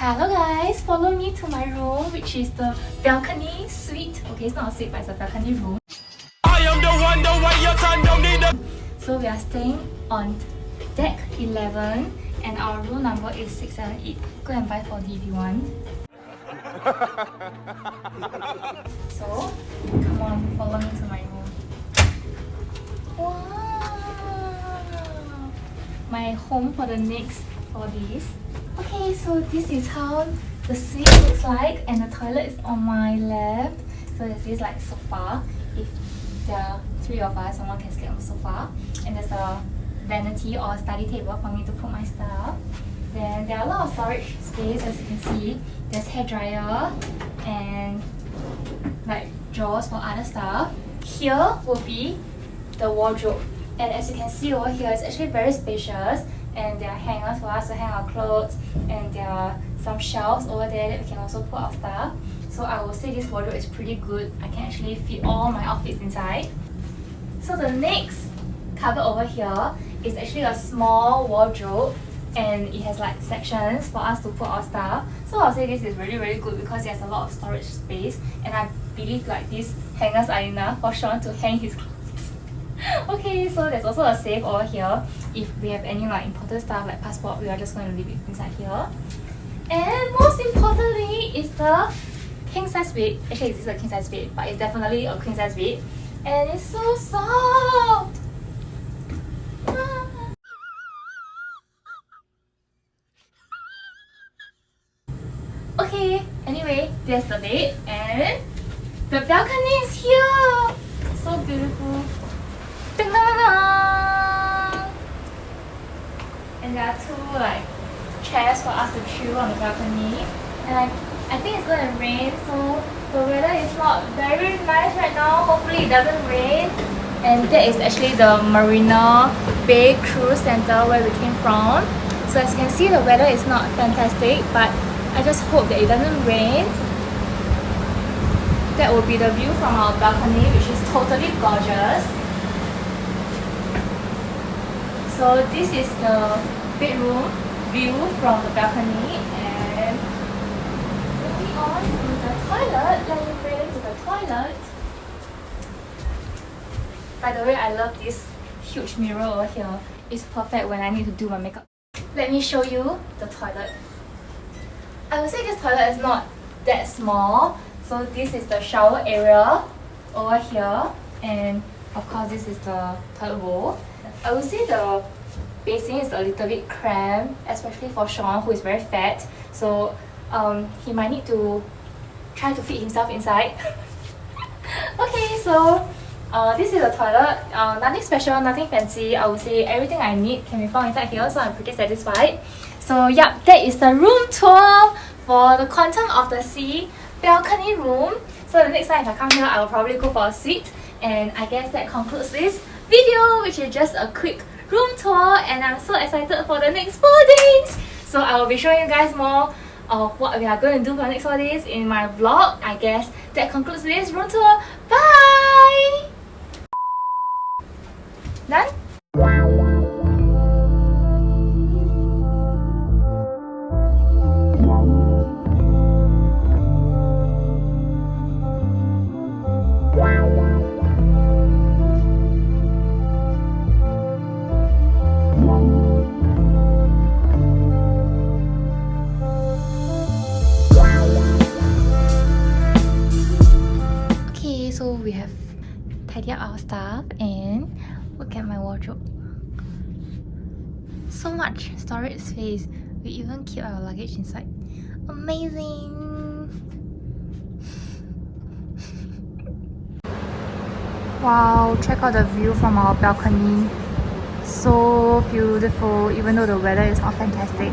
Hello guys, follow me to my room, which is the balcony suite. Okay, it's not a suite, but it's a balcony room. I am the one, the way your son don't need a... So we are staying on deck 11 and our room number is 678. Go and buy 4D if you want. So, come on, follow me to my room. Wow! My home for the next 4 days. Okay, so this is how the suite looks like, and the toilet is on my left. So there's this like sofa. If there are 3 of us, someone can sleep on the sofa. And there's a vanity or study table for me to put my stuff. Then there are a lot of storage space, as you can see. There's hair dryer and like drawers for other stuff. Here will be the wardrobe. And as you can see over here, it's actually very spacious. And there are hangers for us to hang our clothes, and there are some shelves over there that we can also put our stuff. So I will say this wardrobe is pretty good. I can actually fit all my outfits inside. So the next cupboard over here is actually a small wardrobe, and it has like sections for us to put our stuff. So I'll say this is really good because it has a lot of storage space, and I believe like these hangers are enough for Sean to hang his clothes. Okay, so there's also a safe over here. If we have any like important stuff like passport, we are just going to leave it inside here. And most importantly is the king size bed. Actually, this is a king size bed, but it's definitely a queen size bed, and it's so soft. Okay, anyway, there's the bed, and the balcony is here. So beautiful. And there are 2 like chairs for us to chill on the balcony. And I think it's going to rain, so the weather is not very nice right now. Hopefully it doesn't rain. And that is actually the Marina Bay Cruise Center where we came from. So as you can see, the weather is not fantastic, but I just hope that it doesn't rain. That will be the view from our balcony, which is totally gorgeous. So this is the bedroom view from the balcony, and moving on to the toilet. Let me bring to the toilet. By the way, I love this huge mirror over here. It's perfect when I need to do my makeup. Let me show you the toilet. I would say this toilet is not that small. So this is the shower area over here, and of course this is the toilet bowl. I would say the basin is a little bit cramped, especially for Sean, who is very fat. So he might need to try to fit himself inside. Okay, so this is the toilet. Nothing special, nothing fancy. I would say everything I need can be found inside here, so I'm pretty satisfied. So yep, that is the room tour for the Quantum of the Sea balcony room. So the next time if I come here, I will probably go for a suite. And I guess that concludes this video, which is just a quick room tour, and I'm so excited for the next 4 days. So I will be showing you guys more of what we are going to do for the next 4 days in my vlog. I guess that concludes this room tour. Bye! Done? So we have tidied up our stuff, and look at my wardrobe. So much storage space. We even keep our luggage inside. Amazing! Wow, check out the view from our balcony. So beautiful, even though the weather is not fantastic.